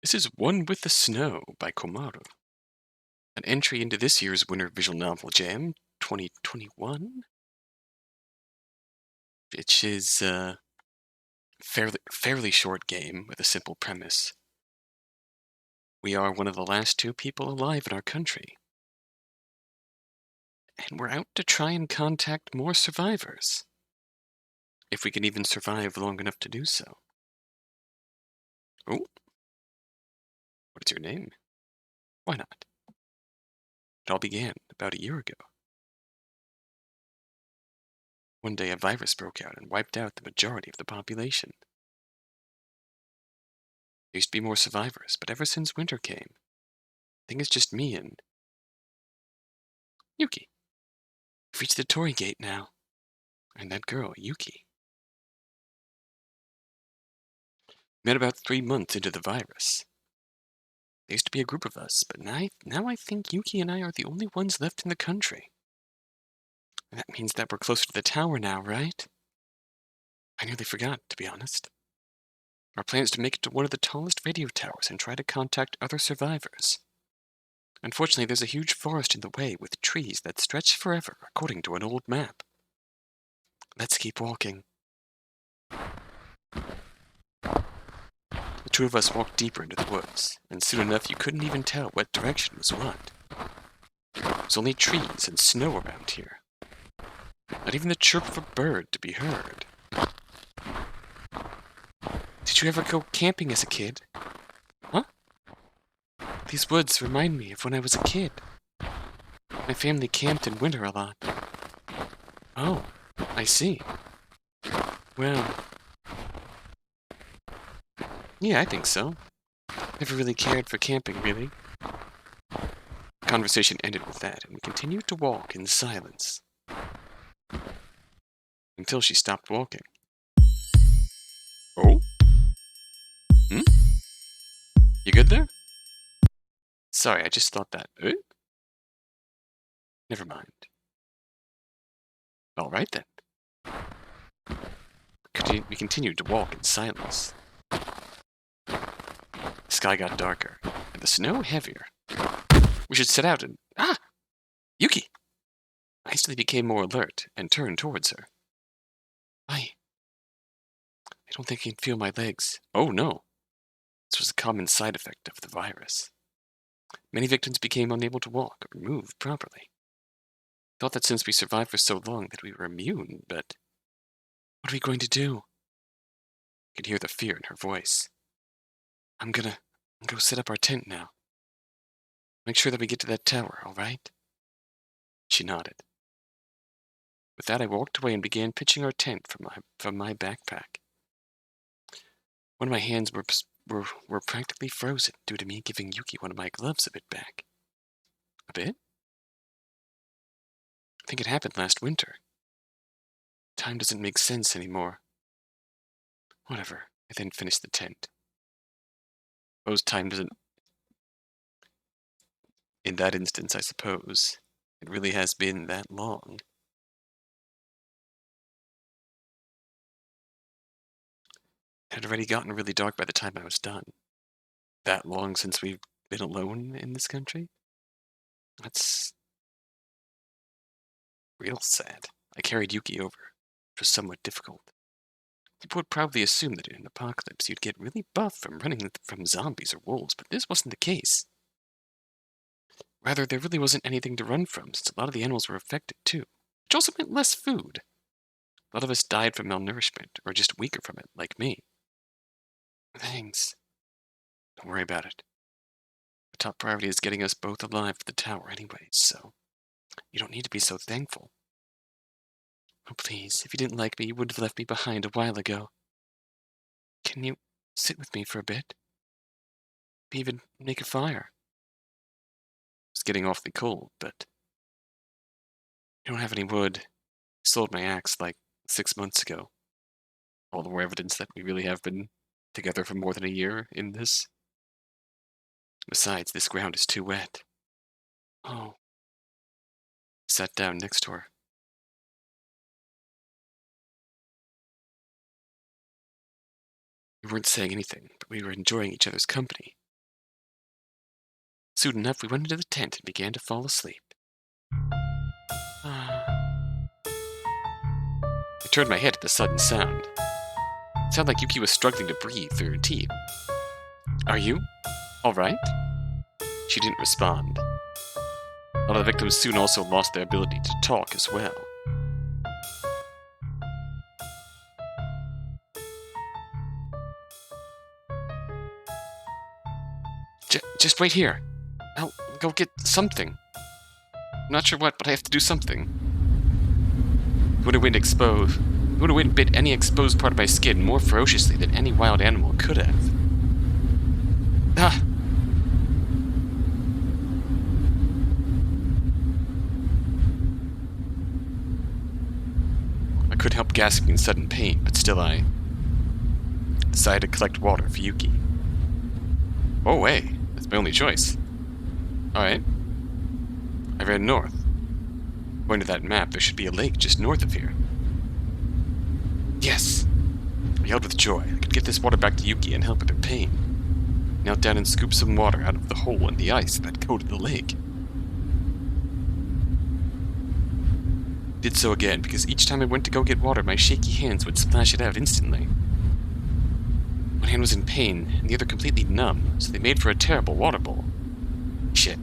This is One with the Snow by Komaru, an entry into this year's Winter Visual Novel Jam 2021, which is a fairly short game with a simple premise. We are one of the last two people alive in our country, and we're out to try and contact more survivors, if we can even survive long enough to do so. Oh, what is your name? Why not? It all began about a year ago. One day a virus broke out and wiped out the majority of the population. There used to be more survivors, but ever since winter came, I think it's just me and Yuki. We've reached the Torii Gate now. And that girl, Yuki. Met about 3 months into the virus. There used to be a group of us, but now I think Yuki and I are the only ones left in the country. And that means that we're closer to the tower now, right? I nearly forgot, to be honest. Our plan is to make it to one of the tallest radio towers and try to contact other survivors. Unfortunately, there's a huge forest in the way with trees that stretch forever, according to an old map. Let's keep walking. The two of us walked deeper into the woods, and soon enough you couldn't even tell what direction was what. There's only trees and snow around here. Not even the chirp of a bird to be heard. Did you ever go camping as a kid? Huh? These woods remind me of when I was a kid. My family camped in winter a lot. Oh, I see. Well, yeah, I think so. Never really cared for camping, really. The conversation ended with that, and we continued to walk in silence. Until she stopped walking. Oh? Hmm? You good there? Sorry, I just thought that. Never mind. All right then. We continued to walk in silence. The sky got darker, and the snow heavier. We should set out and... Ah! Yuki! I instantly became more alert and turned towards her. I don't think I can feel my legs. Oh no! This was a common side effect of the virus. Many victims became unable to walk or move properly. Thought that since we survived for so long that we were immune, but... What are we going to do? I could hear the fear in her voice. I'm gonna go set up our tent now. Make sure that we get to that tower, all right? She nodded. With that, I walked away and began pitching our tent from my backpack. One of my hands were practically frozen due to me giving Yuki one of my gloves a bit back. A bit? I think it happened last winter. Time doesn't make sense anymore. Whatever. I then finished the tent. Suppose time doesn't... In that instance, I suppose, it really has been that long. It had already gotten really dark by the time I was done. That long since we've been alone in this country? That's real sad. I carried Yuki over, which was somewhat difficult. People would probably assume that in an apocalypse you'd get really buff from running from zombies or wolves, but this wasn't the case. Rather, there really wasn't anything to run from, since a lot of the animals were affected too, which also meant less food. A lot of us died from malnourishment, or just weaker from it, like me. Thanks. Don't worry about it. The top priority is getting us both alive to the tower anyway, so you don't need to be so thankful. Oh, please, if you didn't like me, you would have left me behind a while ago. Can you sit with me for a bit? Even make a fire? It's getting awfully cold, but I don't have any wood. I sold my axe like 6 months ago. All the more evidence that we really have been together for more than a year in this. Besides, this ground is too wet. Oh. Sat down next to her. We weren't saying anything, but we were enjoying each other's company. Soon enough, we went into the tent and began to fall asleep. I turned my head at the sudden sound. It sounded like Yuki was struggling to breathe through her teeth. Are you all right? She didn't respond. A lot of the victims soon also lost their ability to talk as well. Just wait here. I'll go get something. I'm not sure what, but I have to do something. The winter wind bit any exposed part of my skin more ferociously than any wild animal could have. Ah! I couldn't help gasping in sudden pain, but still I decided to collect water for Yuki. Oh, way. That's my only choice. Alright. I ran north. According to that map, there should be a lake just north of here. Yes! I yelled with joy. I could get this water back to Yuki and help with her pain. Knelt down and scooped some water out of the hole in the ice that coated the lake. Did so again, because each time I went to go get water, my shaky hands would splash it out instantly. One hand was in pain, and the other completely numb, so they made for a terrible water bowl. Shit.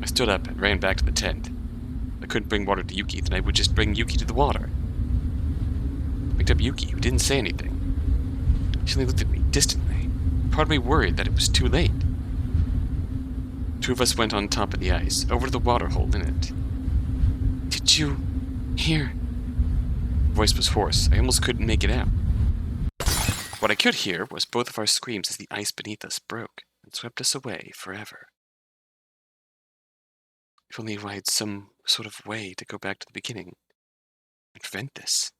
I stood up and ran back to the tent. If I couldn't bring water to Yuki, then I would just bring Yuki to the water. I picked up Yuki, who didn't say anything. She only looked at me distantly, part of me worried that it was too late. Two of us went on top of the ice, over to the water hole in it. Did you hear? The voice was hoarse. I almost couldn't make it out. What I could hear was both of our screams as the ice beneath us broke and swept us away forever. If only I had some sort of way to go back to the beginning and prevent this.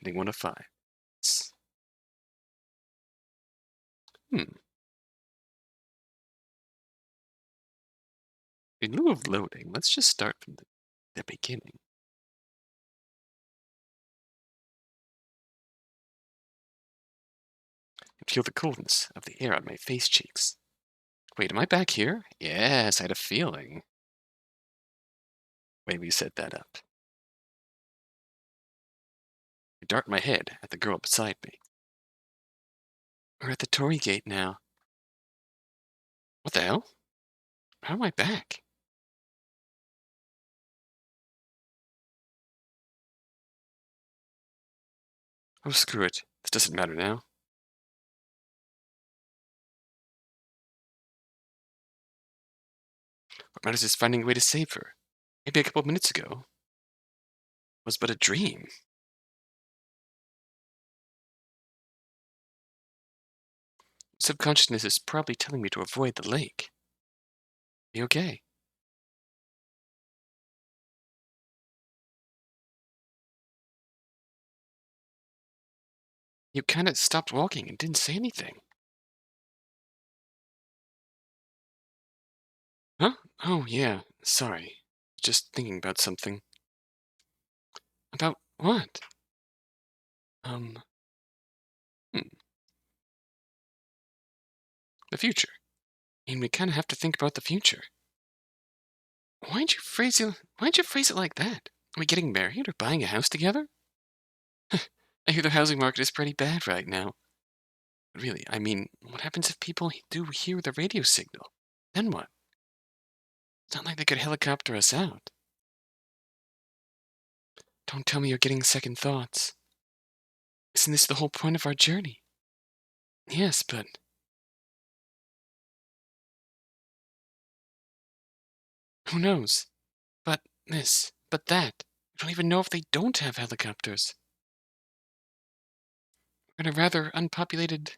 Ending 1 of 5. In lieu of loading, let's just start from the beginning. And feel the coolness of the air on my face cheeks. Wait, am I back here? Yes, I had a feeling. Maybe we set that up. I dart my head at the girl beside me. We're at the Torii Gate now. What the hell? How am I back? Oh, screw it. This doesn't matter now. What matters is finding a way to save her. Maybe a couple of minutes ago was but a dream. Subconsciousness is probably telling me to avoid the lake. Be okay. You kind of stopped walking and didn't say anything. Huh? Oh, yeah. Sorry. Just thinking about something. About what? Hmm. The future. And we kind of have to think about the future. Why'd you phrase it like that? Are we getting married or buying a house together? I hear the housing market is pretty bad right now. Really, I mean, what happens if people do hear the radio signal? Then what? It's not like they could helicopter us out. Don't tell me you're getting second thoughts. Isn't this the whole point of our journey? Yes, but... Who knows? But this, but that. I don't even know if they don't have helicopters. We're in a rather unpopulated,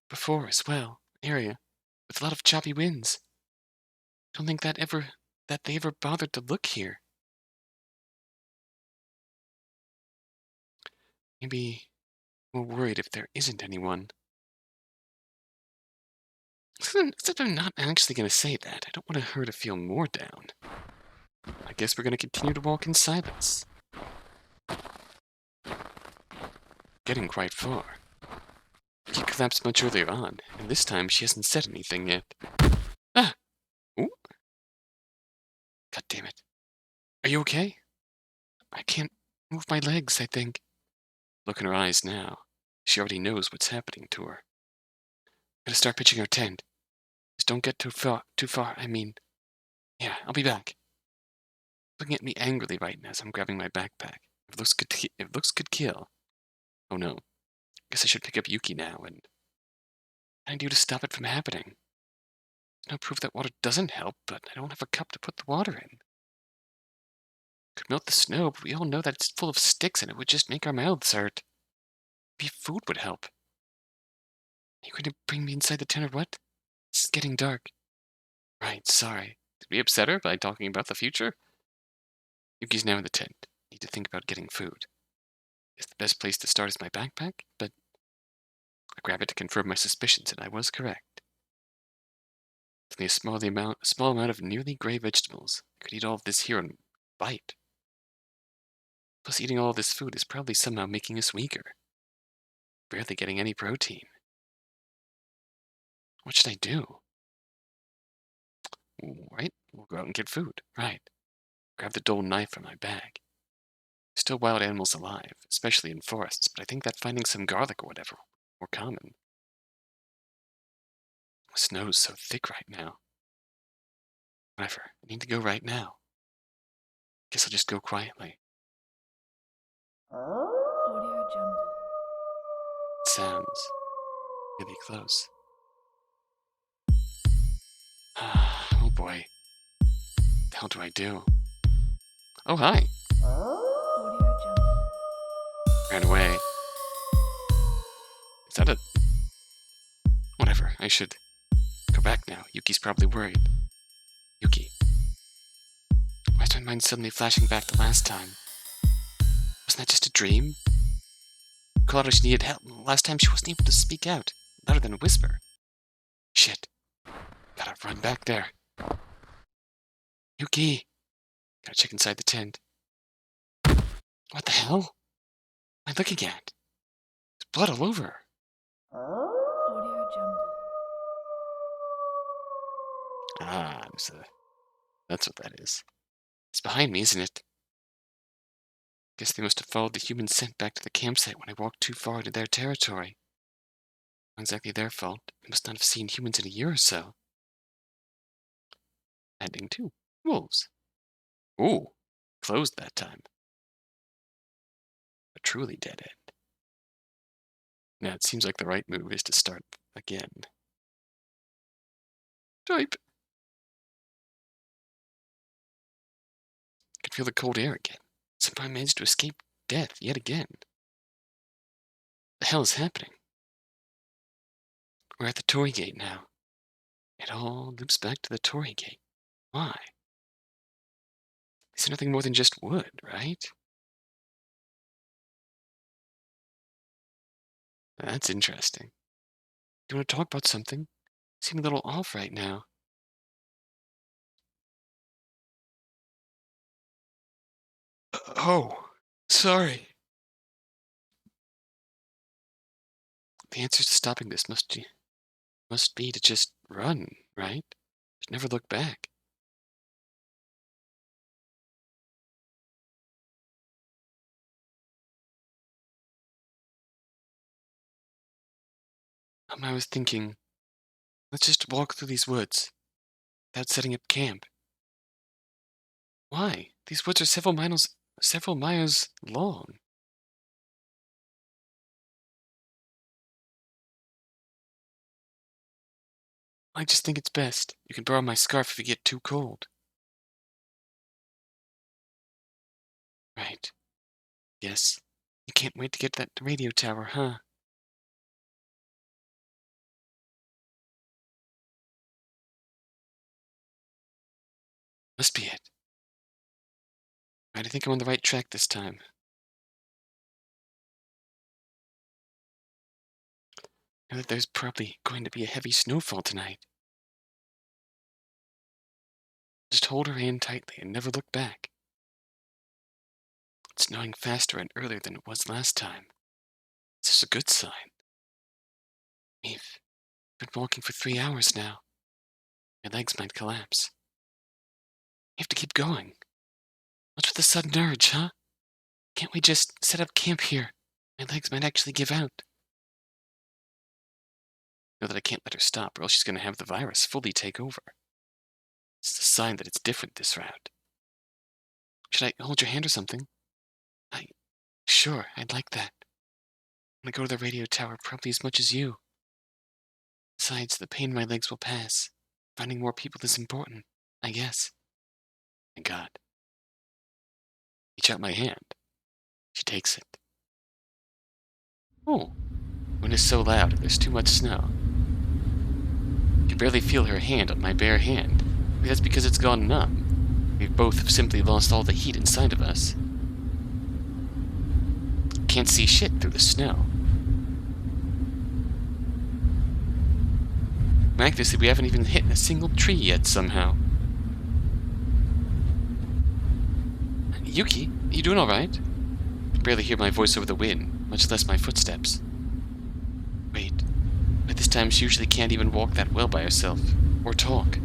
before as well, area, with a lot of choppy winds. I don't think that they ever bothered to look here. Maybe we're worried if there isn't anyone. Except I'm not actually going to say that. I don't want her to feel more down. I guess we're going to continue to walk in silence. Getting quite far. He collapsed much earlier on, and this time she hasn't said anything yet. Ah! Ooh! God damn it. Are you okay? I can't move my legs, I think. Look in her eyes now. She already knows what's happening to her. Gotta start pitching our tent. Just don't get too far, I mean. Yeah, I'll be back. Looking at me angrily right now as I'm grabbing my backpack. If looks could kill. Oh no. Guess I should pick up Yuki now and... What can I do to stop it from happening? There's no proof that water doesn't help, but I don't have a cup to put the water in. Could melt the snow, but we all know that it's full of sticks and it would just make our mouths hurt. Maybe food would help. Are you going to bring me inside the tent or what? It's getting dark. Right, sorry. Did we upset her by talking about the future? Yuki's now in the tent. Need to think about getting food. Guess the best place to start is my backpack, but I grab it to confirm my suspicions, and I was correct. It's only a small amount of nearly gray vegetables. I could eat all of this here in a bite. Plus, eating all of this food is probably somehow making us weaker. Barely getting any protein. What should I do? Right, we'll go out and get food. Right. Grab the dull knife from my bag. Still wild animals alive, especially in forests, but I think that finding some garlic or whatever more common. The snow's so thick right now. Whatever, I need to go right now. Guess I'll just go quietly. Audio Jungle. Sounds really close. Oh boy. What the hell do I do? Oh, hi. Audio Jungle. Ran away. Is that a... Whatever, I should go back now. Yuki's probably worried. Yuki. Why is my mind suddenly flashing back to last time? Wasn't that just a dream? Komaru, she needed help. Last time she wasn't able to speak out, louder than a whisper. Shit. Gotta run back there. Yuki! Gotta check inside the tent. What the hell? What am I looking at? There's blood all over her. Audio Jungle. Ah, that's what that is. It's behind me, isn't it? Guess they must have followed the human scent back to the campsite when I walked too far into their territory. Not exactly their fault. They must not have seen humans in a year or so. Ending 2. Wolves. Ooh, closed that time. A truly dead end. Now it seems like the right move is to start again. Type. I could feel the cold air again. Somehow I managed to escape death yet again. The hell is happening? We're at the Torii Gate now. It all loops back to the Torii Gate. Why? It's nothing more than just wood, right? That's interesting. Do you want to talk about something? You seem a little off right now. Oh, sorry. The answer to stopping this must be to just run, right? Just never look back. I was thinking, let's just walk through these woods without setting up camp. Why? These woods are several miles long. I just think it's best. You can borrow my scarf if you get too cold. Right. Yes. You can't wait to get to that radio tower, huh? Must be it. Right, I think I'm on the right track this time. Know that there's probably going to be a heavy snowfall tonight. Just hold her hand tightly and never look back. It's snowing faster and earlier than it was last time. This is a good sign. We've been walking for 3 hours now. My legs might collapse. We have to keep going. What's with the sudden urge, huh? Can't we just set up camp here? My legs might actually give out. Know that I can't let her stop, or else she's going to have the virus fully take over. It's a sign that it's different this route. Should I hold your hand or something? Sure, I'd like that. I'm gonna go to the radio tower probably as much as you. Besides, the pain in my legs will pass. Finding more people is important, I guess. Thank God. Reach out my hand. She takes it. Oh, wind is so loud and there's too much snow. I can barely feel her hand on my bare hand. Maybe that's because it's gone numb. We both have simply lost all the heat inside of us. Can't see shit through the snow. Miraculously, we haven't even hit a single tree yet somehow. Yuki, you doing alright? I can barely hear my voice over the wind, much less my footsteps. Wait, by this time she usually can't even walk that well by herself, or talk.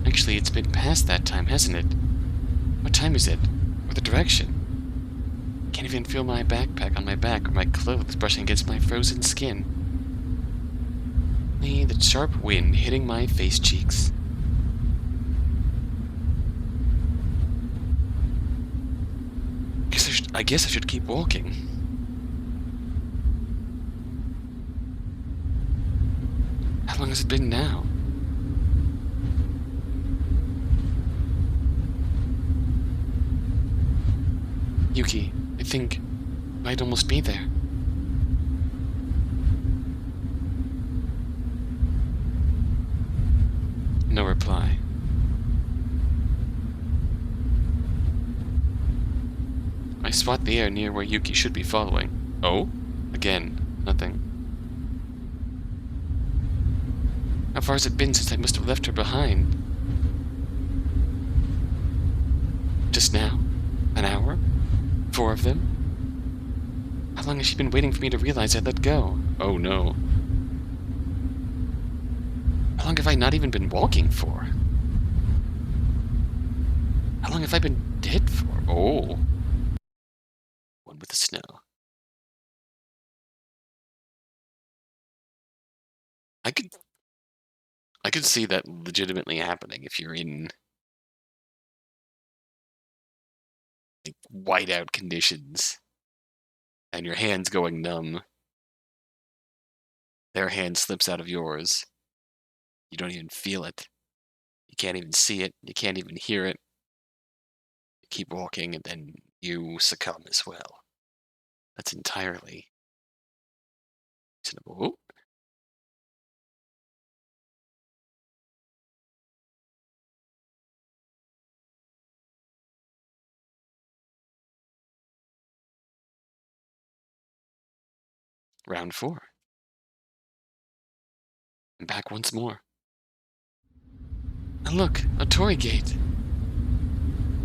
Actually, it's been past that time, hasn't it? What time is it? Or the direction? Can't even feel my backpack on my back or my clothes brushing against my frozen skin. Only the sharp wind hitting my face cheeks. I guess I should keep walking. How long has it been now? Yuki, I think I might almost be there. No reply. I spot the air near where Yuki should be following. Oh? Again, nothing. How far has it been since I must have left her behind? Just now? An hour? 4 of them? How long has she been waiting for me to realize I let go? Oh no. How long have I not even been walking for? How long have I been dead for? Oh. One with the snow. I could see that legitimately happening if you're in like whiteout conditions and your hand's going numb. Their hand slips out of yours. You don't even feel it. You can't even see it. You can't even hear it. You keep walking and then you succumb as well. That's entirely reasonable. Oh. Round 4. I'm back once more. And look, a torii gate.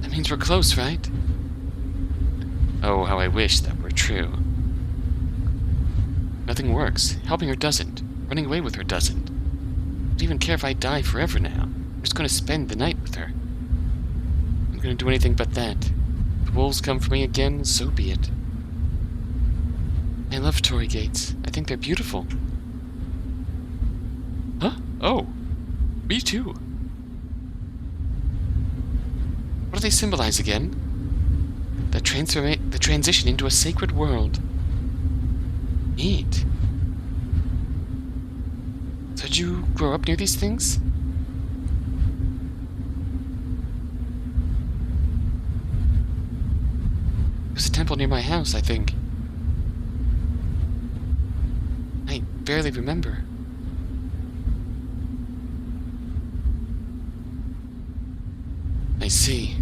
That means we're close, right? Oh, how I wish that were true. Nothing works. Helping her doesn't. Running away with her doesn't. I don't even care if I die forever now. I'm just going to spend the night with her. I'm going to do anything but that. If the wolves come for me again, so be it. I love torii gates. I think they're beautiful. Huh? Oh. Me too. What do they symbolize again? The transition into a sacred world. Neat. So did you grow up near these things? There's a temple near my house, I think. I barely remember. I see.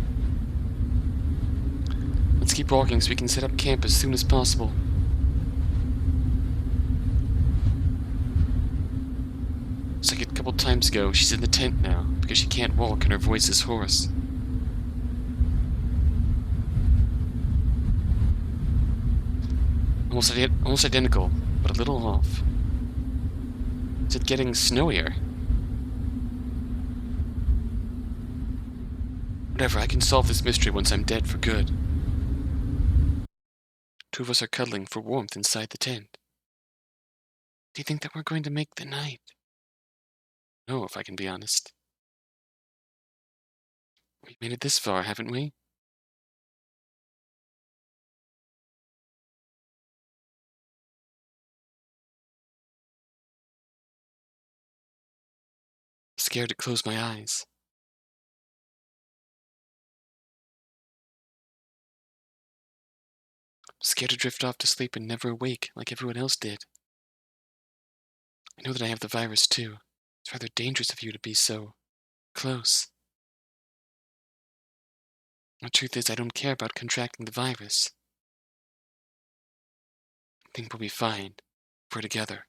Let's keep walking so we can set up camp as soon as possible. It's like a couple times ago, she's in the tent now, because she can't walk and her voice is hoarse. Almost identical, but a little off. Is it getting snowier? Whatever, I can solve this mystery once I'm dead for good. Two of us are cuddling for warmth inside the tent. Do you think that we're going to make the night? No, if I can be honest. We've made it this far, haven't we? I'm scared to close my eyes. I'm scared to drift off to sleep and never awake like everyone else did. I know that I have the virus too. It's rather dangerous of you to be so close. The truth is, I don't care about contracting the virus. I think we'll be fine if we're together.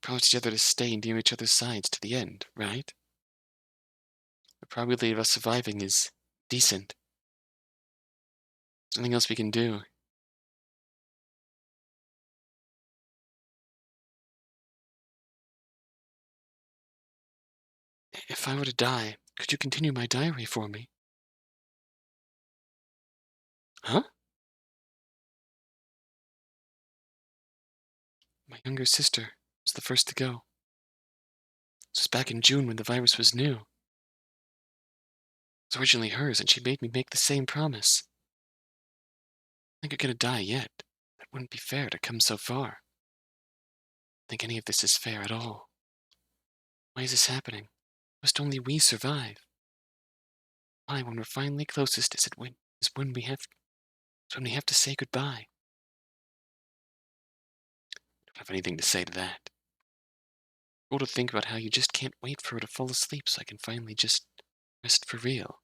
Promise each other to stay near each other's sides to the end, right? The probability of us surviving is decent. There's nothing else we can do. If I were to die, could you continue my diary for me? Huh? My younger sister was the first to go. This was back in June when the virus was new. It was originally hers, and she made me make the same promise. I think you're gonna die yet. That wouldn't be fair to come so far. I don't think any of this is fair at all. Why is this happening? Must only we survive? Why, when we're finally closest, is when we have to say goodbye? I don't have anything to say to that. Or to think about how you just can't wait for her to fall asleep so I can finally just rest for real.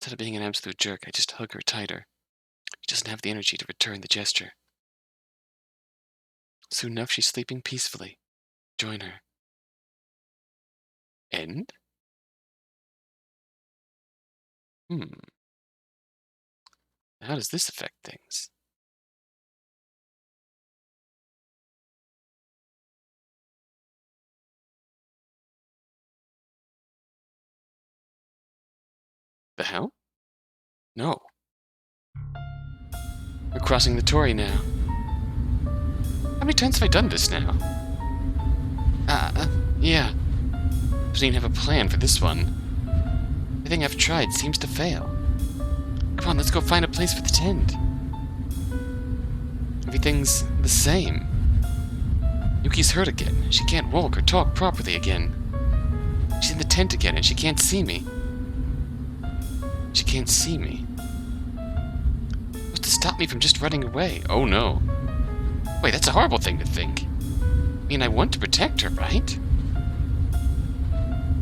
Instead of being an absolute jerk, I just hug her tighter. She doesn't have the energy to return the gesture. Soon enough, she's sleeping peacefully. Join her. End? How does this affect things? The hell? No. We're crossing the Tory now. How many times have I done this now? Yeah. Don't even have a plan for this one. Everything I've tried seems to fail. Come on, let's go find a place for the tent. Everything's the same. Yuki's hurt again. She can't walk or talk properly again. She's in the tent again and she can't see me. She can't see me. What's to stop me from just running away? Oh no. Wait, that's a horrible thing to think. I mean, I want to protect her, right?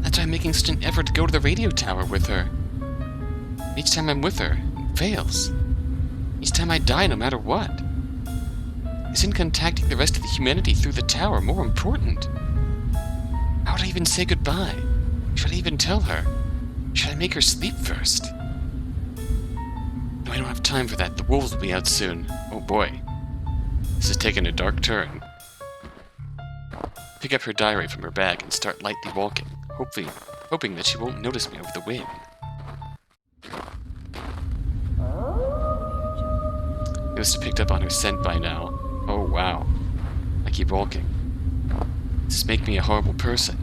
That's why I'm making such an effort to go to the radio tower with her. Each time I'm with her, it fails. Each time I die, no matter what. Isn't contacting the rest of the humanity through the tower more important? How would I even say goodbye? Should I even tell her? Should I make her sleep first? No, I don't have time for that. The wolves will be out soon. Oh boy. This is taking a dark turn. Pick up her diary from her bag and start lightly walking, hoping that she won't notice me over the wind. I must have picked up on her scent by now. Oh wow. I keep walking. Does this make me a horrible person?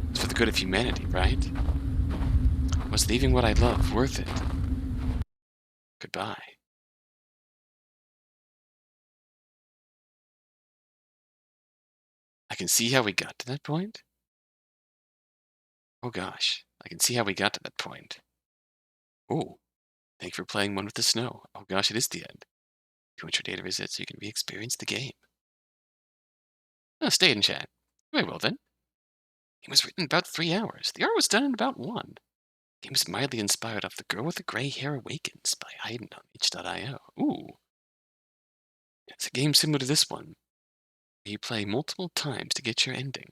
It's for the good of humanity, right? Was leaving what I love worth it? Goodbye. I can see how we got to that point? Oh gosh, I can see how we got to that point. Oh, thank you for playing One with the Snow. Oh gosh, it is the end. If you want your data reset so you can re-experience the game. Oh, stay in chat. Very well then. It was written in about 3 hours. The art was done in about 1. The game is mildly inspired off The Girl with the Grey Hair Awakens by Hayden on itch.io. Ooh. It's a game similar to this one, where you play multiple times to get your ending.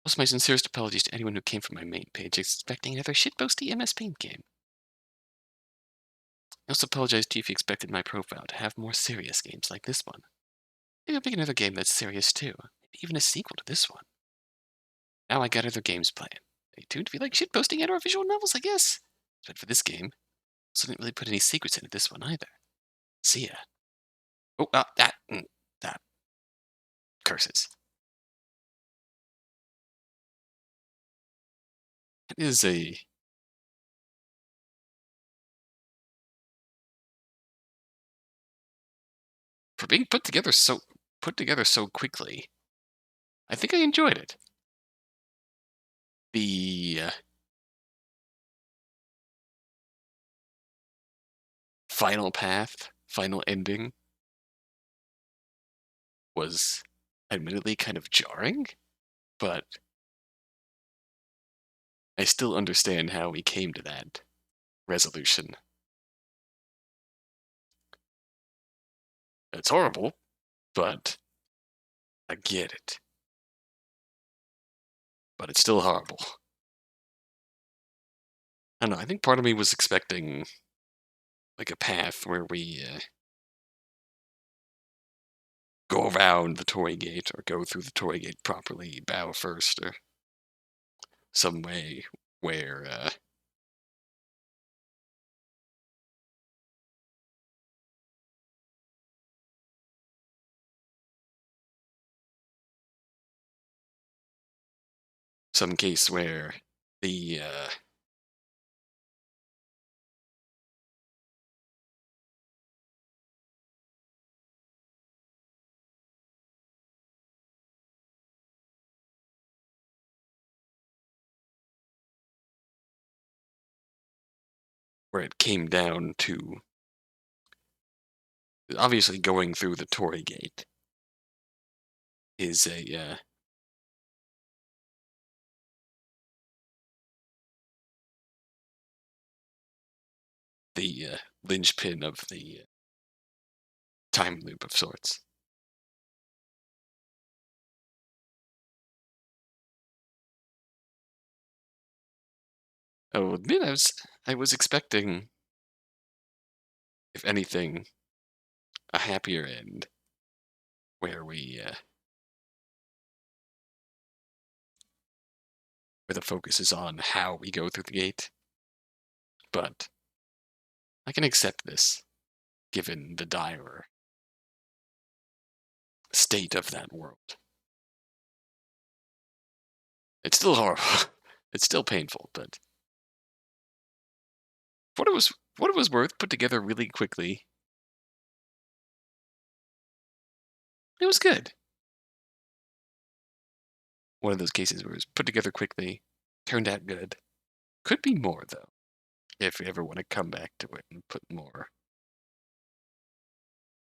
Also, my sincerest apologies to anyone who came from my main page expecting another shitposty MS Paint game. I also apologize to you if you expected my profile to have more serious games like this one. Maybe I'll pick another game that's serious too. Maybe even a sequel to this one. Now I got other games planned. Stay tuned if you like shitposting and or visual novels, I guess. But for this game, I also didn't really put any secrets into this one either. See ya. Oh, that curses. It is a... For being put together so quickly, I think I enjoyed it. The final path, final ending was admittedly kind of jarring, but I still understand how we came to that resolution. It's horrible, but I get it. But it's still horrible. I don't know, I think part of me was expecting like a path where we go around the Torii Gate or go through the Torii Gate properly, bow first, or some way where some case where the where it came down to obviously going through the Torii Gate is a the linchpin of the time loop of sorts. I will admit I was expecting, if anything, a happier end, where where the focus is on how we go through the gate. But I can accept this, given the dire state of that world. It's still horrible. It's still painful, but what it was worth, put together really quickly. It was good. One of those cases where it was put together quickly, turned out good. Could be more, though, if we ever want to come back to it and put more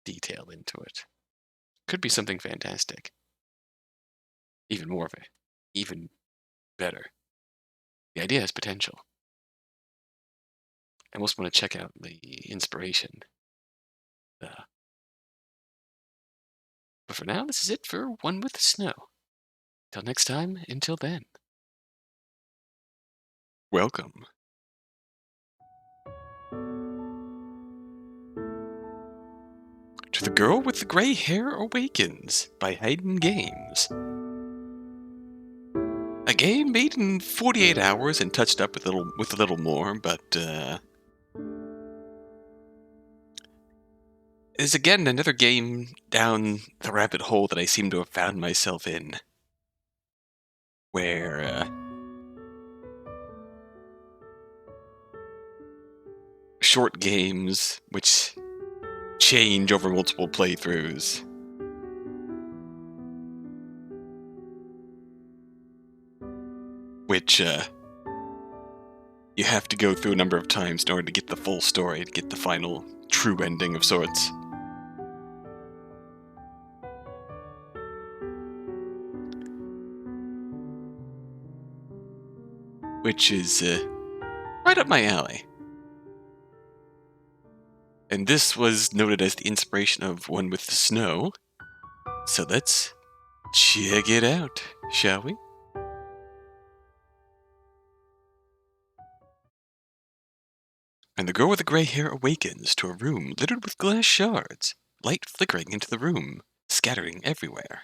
detail into it. Could be something fantastic. Even more of it. Even better. The idea has potential. I almost want to check out the inspiration. But for now, this is it for One with the Snow. Till next time, until then. Welcome. To the Girl with the Gray Hair Awakens by Hayden Games. A game made in 48 hours and touched up with a little more, but is again another game down the rabbit hole that I seem to have found myself in, where short games which change over multiple playthroughs. Which you have to go through a number of times in order to get the full story, to get the final true ending of sorts. Which is right up my alley. And this was noted as the inspiration of One with the Snow. So let's check it out, shall we? And the girl with the gray hair awakens to a room littered with glass shards, light flickering into the room, scattering everywhere.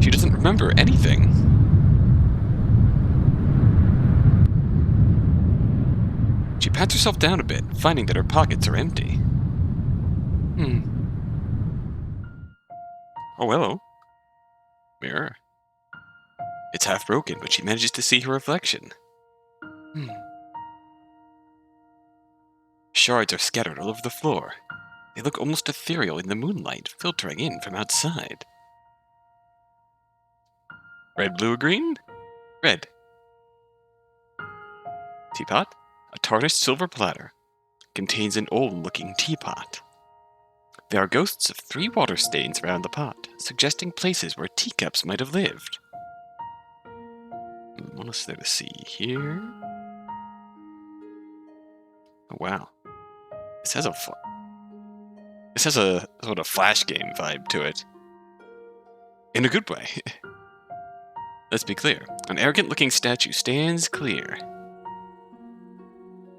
She doesn't remember anything. She pats herself down a bit, finding that her pockets are empty. Oh, hello. Mirror. It's half broken, but she manages to see her reflection. Shards are scattered all over the floor. They look almost ethereal in the moonlight, filtering in from outside. Red, blue, or green? Red. Teapot? A tarnished silver platter. Contains an old-looking teapot. There are ghosts of 3 water stains around the pot, suggesting places where teacups might have lived. What is there to see here? Oh, wow. This has a sort of flash game vibe to it. In a good way. Let's be clear. An arrogant-looking statue stands clear.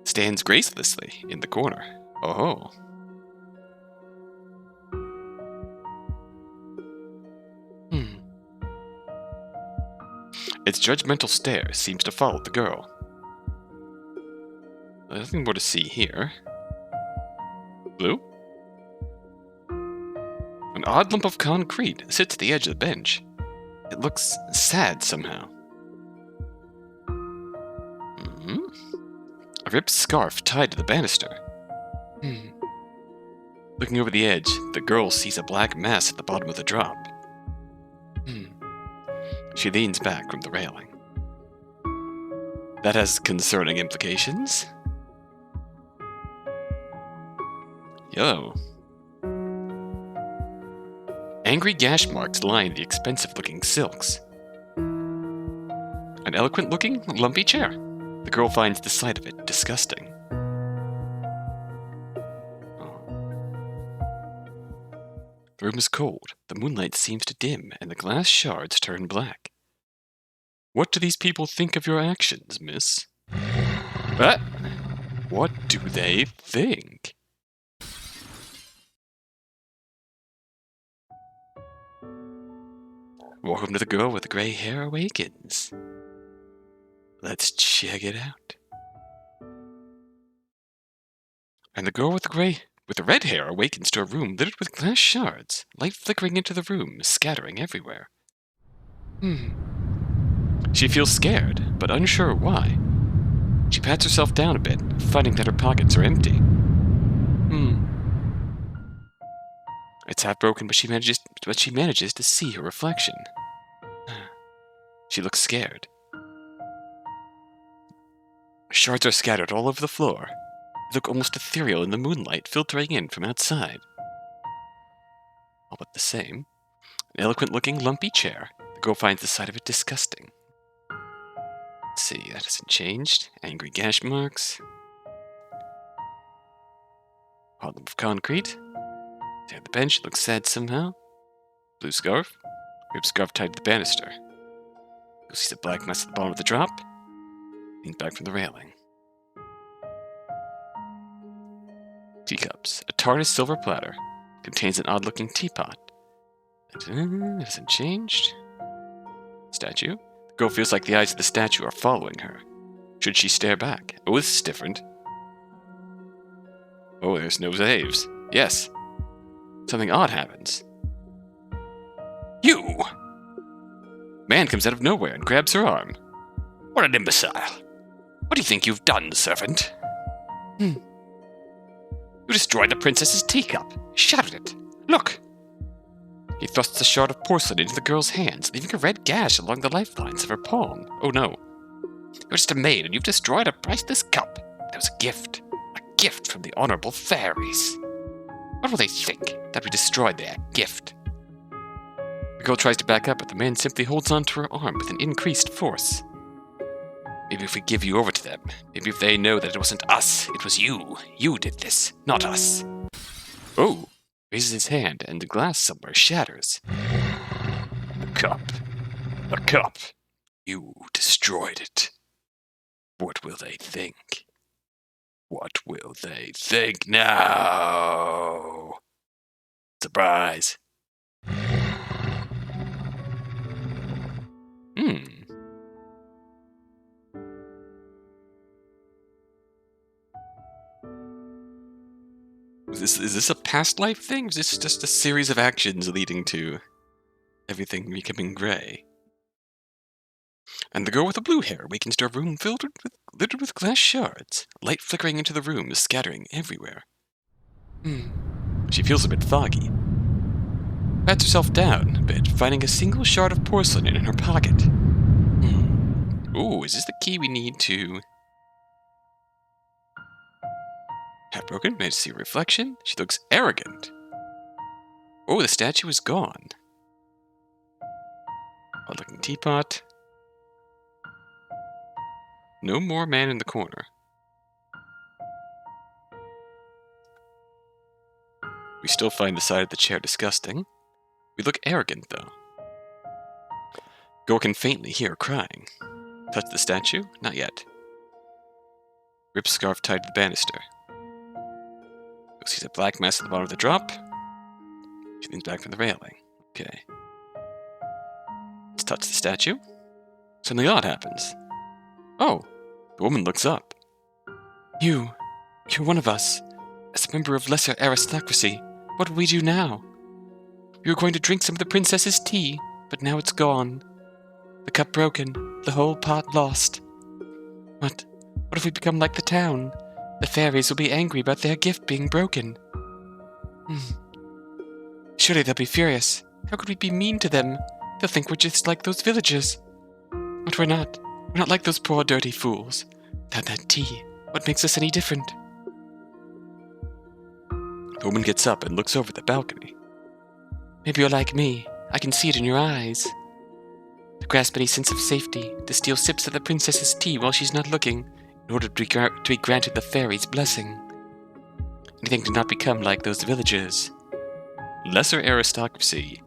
Stands gracelessly in the corner. Oh. Its judgmental stare seems to follow the girl. There's nothing more to see here. Blue? An odd lump of concrete sits at the edge of the bench. It looks sad somehow. A ripped scarf tied to the banister. Looking over the edge, the girl sees a black mass at the bottom of the drop. She leans back from the railing. That has concerning implications. Yo. Angry gash marks line the expensive-looking silks. An eloquent-looking, lumpy chair. The girl finds the sight of it disgusting. The room is cold, the moonlight seems to dim, and the glass shards turn black. What do these people think of your actions, miss? What do they think? Welcome to the girl with the gray hair awakens. Let's check it out. And the girl with the red hair awakens to a room littered with glass shards, light flickering into the room, scattering everywhere. She feels scared, but unsure why. She pats herself down a bit, finding that her pockets are empty. It's half broken, but she manages to see her reflection. She looks scared. Shards are scattered all over the floor. They look almost ethereal in the moonlight, filtering in from outside. All but the same. An eloquent-looking, lumpy chair. The girl finds the sight of it disgusting. Let's see, that hasn't changed. Angry gash marks. Hard lump of concrete. There on the bench, looks sad somehow. Blue scarf. Ripped scarf tied to the banister. You'll see the black mess at the bottom of the drop. Lean back from the railing. Teacups. A tarnished silver platter. Contains an odd-looking teapot. It hasn't changed. Statue. The girl feels like the eyes of the statue are following her. Should she stare back? Oh, this is different. Oh, there's no saves. Yes. Something odd happens. You! Man comes out of nowhere and grabs her arm. What an imbecile. What do you think you've done, servant? You destroyed the princess's teacup. Shattered it. Look. He thrusts a shard of porcelain into the girl's hands, leaving a red gash along the lifelines of her palm. Oh no. You're just a maid, and you've destroyed a priceless cup. It was a gift. A gift from the honorable fairies. What will they think? That we destroyed their gift? The girl tries to back up, but the man simply holds onto her arm with an increased force. Maybe if we give you over to them, maybe if they know that it wasn't us, it was you. You did this, not us. Oh, raises his hand, and the glass somewhere shatters. The cup. The cup. You destroyed it. What will they think? What will they think now? Surprise. Is this a past life thing? Or is this just a series of actions leading to everything becoming grey? And the girl with the blue hair awakens to a room littered with glass shards, light flickering into the room, scattering everywhere. She feels a bit foggy. Pats herself down a bit, finding a single shard of porcelain in her pocket. Ooh, is this the key we need to... Half-broken, managed to see a reflection. She looks arrogant. Oh, the statue is gone. Odd-looking teapot. No more man in the corner. We still find the side of the chair disgusting. We look arrogant, though. Gore can faintly hear her crying. Touch the statue? Not yet. Rip scarf tied to the banister. You'll see the black mess at the bottom of the drop. She leans back from the railing. Okay. Let's touch the statue. Something odd happens. Oh, the woman looks up. You're one of us. As a member of lesser aristocracy, what will we do now? We were going to drink some of the princess's tea, but now it's gone. The cup broken, the whole pot lost. What if we become like the town? The fairies will be angry about their gift being broken. Surely they'll be furious. How could we be mean to them? They'll think we're just like those villagers. But we're not. We're not like those poor dirty fools. Without that tea, what makes us any different? The woman gets up and looks over the balcony. Maybe you're like me. I can see it in your eyes. To grasp any sense of safety, to steal sips of the princess's tea while she's not looking, in order to be granted the fairy's blessing. Anything to not become like those villagers. Lesser aristocracy.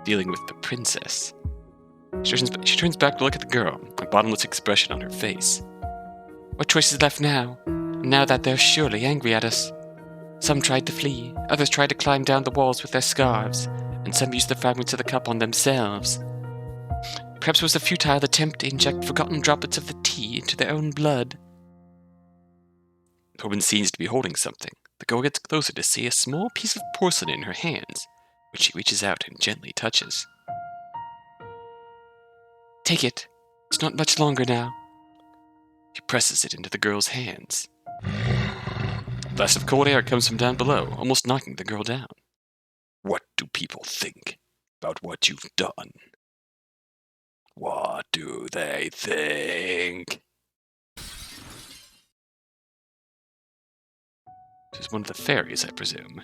Dealing with the princess. She turns back to look at the girl, a bottomless expression on her face. What choice is left now? Now that they're surely angry at us. Some tried to flee, others tried to climb down the walls with their scarves, and some used the fragments of the cup on themselves. Perhaps it was a futile attempt to inject forgotten droplets of the tea into their own blood. The woman seems to be holding something. The girl gets closer to see a small piece of porcelain in her hands, which she reaches out and gently touches. Take it. It's not much longer now. She presses it into the girl's hands. A blast of cold air comes from down below, almost knocking the girl down. What do people think about what you've done? What do they think? This is one of the fairies, I presume.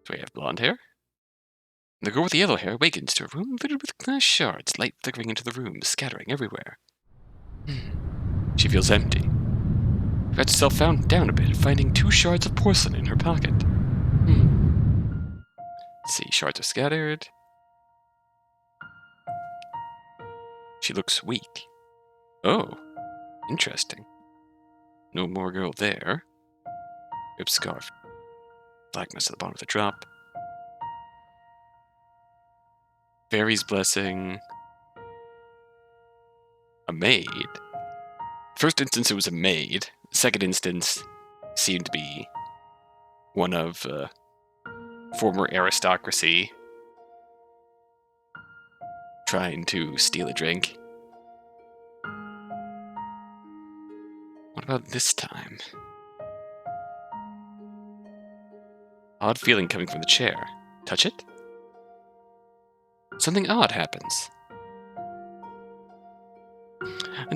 So we have blonde hair. The girl with the yellow hair awakens to a room littered with glass shards, light flickering into the room, scattering everywhere. She feels empty. Pats herself down a bit, finding 2 shards of porcelain in her pocket. Let's see, shards are scattered. She looks weak. Oh, interesting. No more girl there. Rip scarf. Black mess at the bottom of the drop. Fairy's blessing. A maid. First instance, it was a maid. Second instance seemed to be one of former aristocracy trying to steal a drink. What about this time? Odd feeling coming from the chair. Touch it? Something odd happens.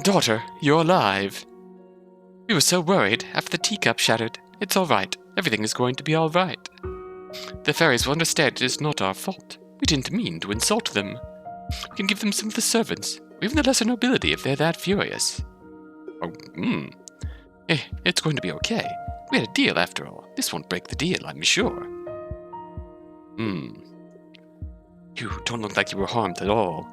Daughter, you're alive. We were so worried after the teacup shattered. It's all right. Everything is going to be all right. The fairies will understand it is not our fault. We didn't mean to insult them. We can give them some of the servants, or even the lesser nobility if they're that furious. It's going to be okay. We had a deal after all. This won't break the deal, I'm sure. You don't look like you were harmed at all.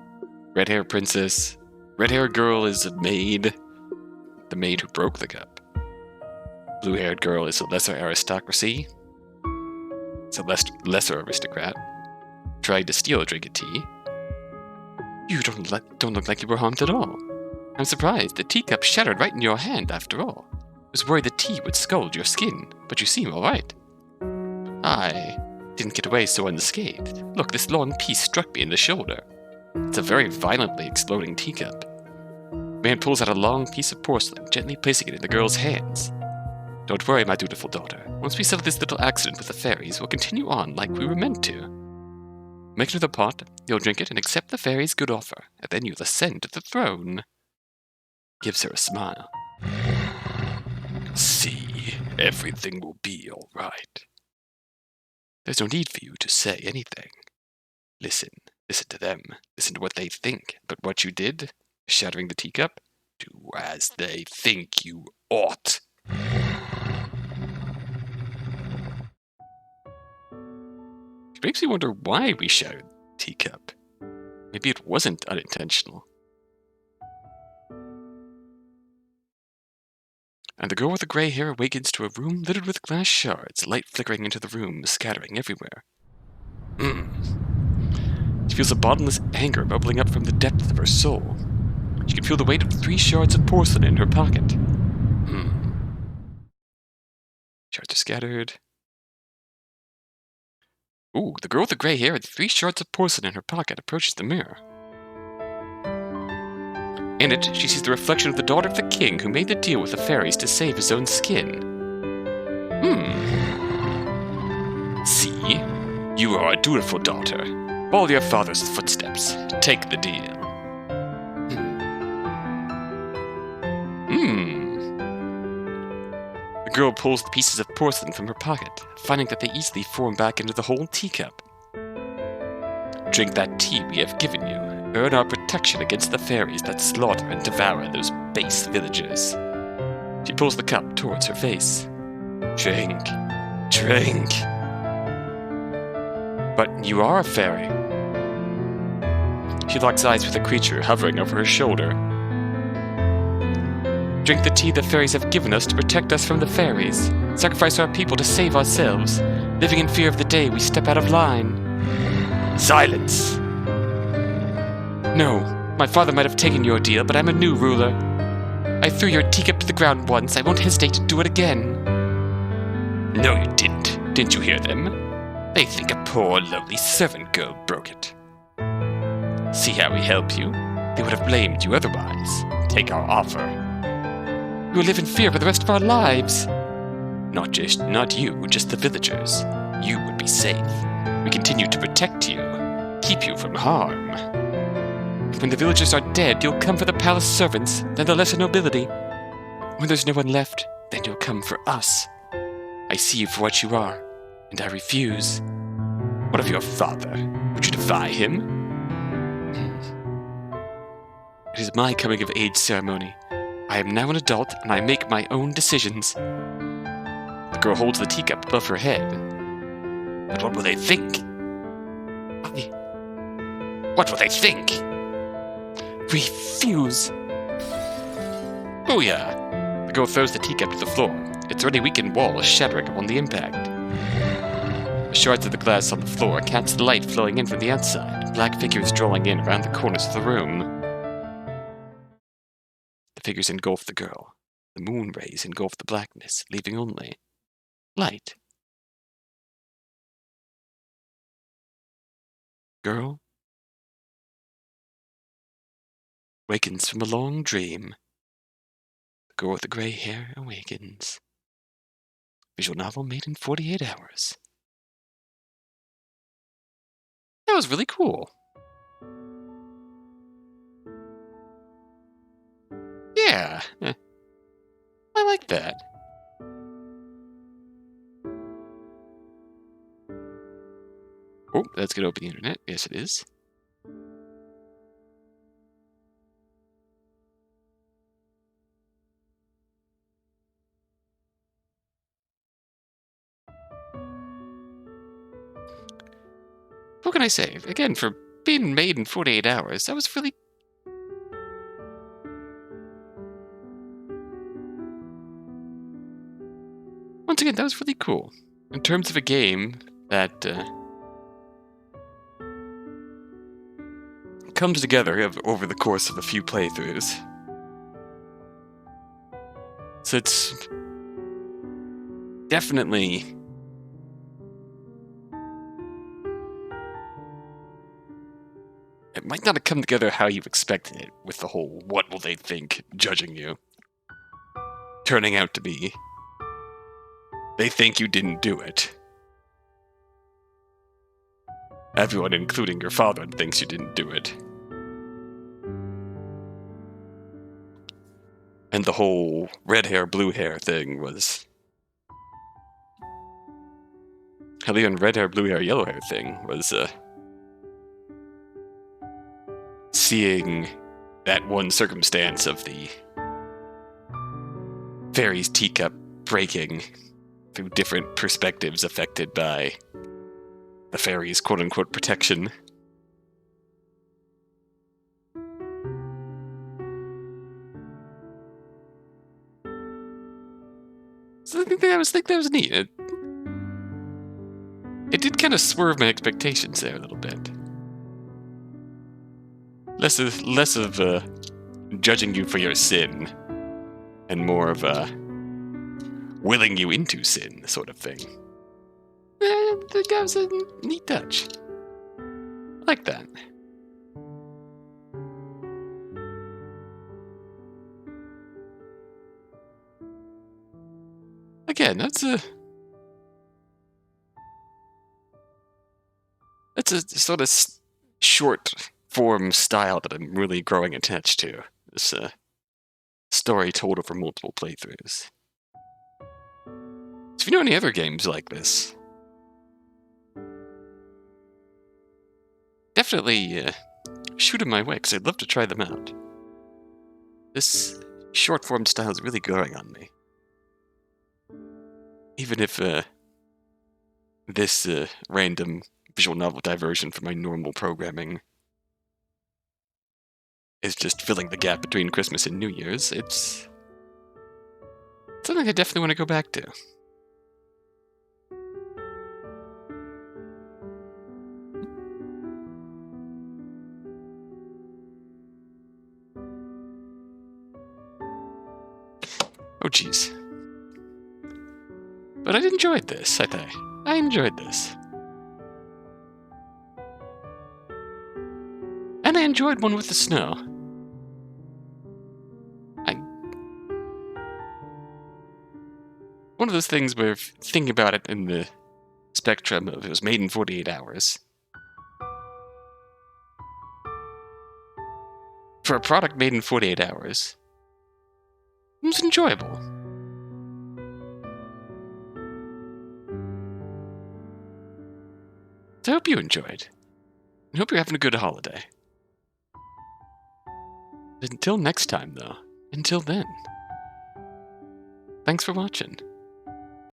Red hair princess. Red hair girl is a maid. The maid who broke the cup. Blue haired girl is a lesser aristocracy. It's a lesser aristocrat. Tried to steal a drink of tea. You don't look like you were harmed at all. I'm surprised. The teacup shattered right in your hand after all. I was worried the tea would scald your skin, but you seem alright. I didn't get away so unscathed. Look, this long piece struck me in the shoulder. It's a very violently exploding teacup. Man pulls out a long piece of porcelain, gently placing it in the girl's hands. Don't worry, my dutiful daughter. Once we settle this little accident with the fairies, we'll continue on like we were meant to. Make another pot, you'll drink it and accept the fairies' good offer, and then you'll ascend to the throne. Gives her a smile. See, everything will be all right. There's no need for you to say anything. Listen to them. Listen to what they think. But what you did, shattering the teacup, do as they think you ought. It makes me wonder why we shattered the teacup. Maybe it wasn't unintentional. And the girl with the gray hair awakens to a room littered with glass shards, light flickering into the room, scattering everywhere. She feels a bottomless anger bubbling up from the depths of her soul. She can feel the weight of 3 shards of porcelain in her pocket. Shards are scattered. Ooh, the girl with the gray hair and 3 shards of porcelain in her pocket approaches the mirror. In it, she sees the reflection of the daughter of the king who made the deal with the fairies to save his own skin. See, you are a dutiful daughter. Follow your father's footsteps. Take the deal. The girl pulls the pieces of porcelain from her pocket, finding that they easily form back into the whole teacup. Drink that tea we have given you. Earn our protection against the fairies that slaughter and devour those base villagers. She pulls the cup towards her face. Drink. Drink. But you are a fairy. She locks eyes with a creature hovering over her shoulder. Drink the tea the fairies have given us to protect us from the fairies. Sacrifice our people to save ourselves, living in fear of the day we step out of line. Silence! No, my father might have taken your deal, but I'm a new ruler. I threw your teacup to the ground once. I won't hesitate to do it again. No, you didn't. Didn't you hear them? They think a poor, lovely servant girl broke it. See how we help you? They would have blamed you otherwise. Take our offer. We will live in fear for the rest of our lives. Not you, just the villagers. You would be safe. We continue to protect you, keep you from harm. When the villagers are dead, you'll come for the palace servants, then the lesser nobility. When there's no one left, then you'll come for us. I see you for what you are, and I refuse. What of your father? Would you defy him? It is my coming-of-age ceremony. I am now an adult, and I make my own decisions. The girl holds the teacup above her head. But what will they think? What will they think? Refuse! Booyah! The girl throws the teacup to the floor. Its already weakened wall is shattering upon the impact. The shards of the glass on the floor catch the light flowing in from the outside, black figures drawing in around the corners of the room. The figures engulf the girl. The moon rays engulf the blackness, leaving only light. Girl wakens from a long dream. The girl with the gray hair awakens. Visual novel made in 48 hours. That was really cool. Yeah, I like that. Oh, that's gonna open the internet. Yes, it is. What can I say? Again, for being made in 48 hours, that was really once again, that was really cool. In terms of a game that comes together over the course of a few playthroughs. So it's definitely it might not have come together how you expected it, with the whole what will they think judging you turning out to be they think you didn't do it. Everyone, including your father, thinks you didn't do it. And the whole red hair, blue hair thing was... Hell, even red hair, blue hair, yellow hair thing was, seeing that one circumstance of the fairy's teacup breaking through different perspectives affected by the fairy's quote-unquote protection. So I think that was neat. It did kind of swerve my expectations there a little bit. Less of judging you for your sin, and more of willing you into sin sort of thing. I think that was a neat touch. I like that. Again, that's a sort of short form style that I'm really growing attached to. This story told over multiple playthroughs. So if you know any other games like this, definitely shoot them my way, because I'd love to try them out. This short form style is really growing on me. Even if this random visual novel diversion from my normal programming is just filling the gap between Christmas and New Year's, it's something I definitely want to go back to. Oh, jeez. But I enjoyed this, I think. I enjoyed this. And I enjoyed one with the snow. One of those things where, thinking about it in the spectrum of it was made in 48 hours. For a product made in 48 hours, it was enjoyable. So I hope you enjoyed. I hope you're having a good holiday. Until next time, though. Until then. Thanks for watching.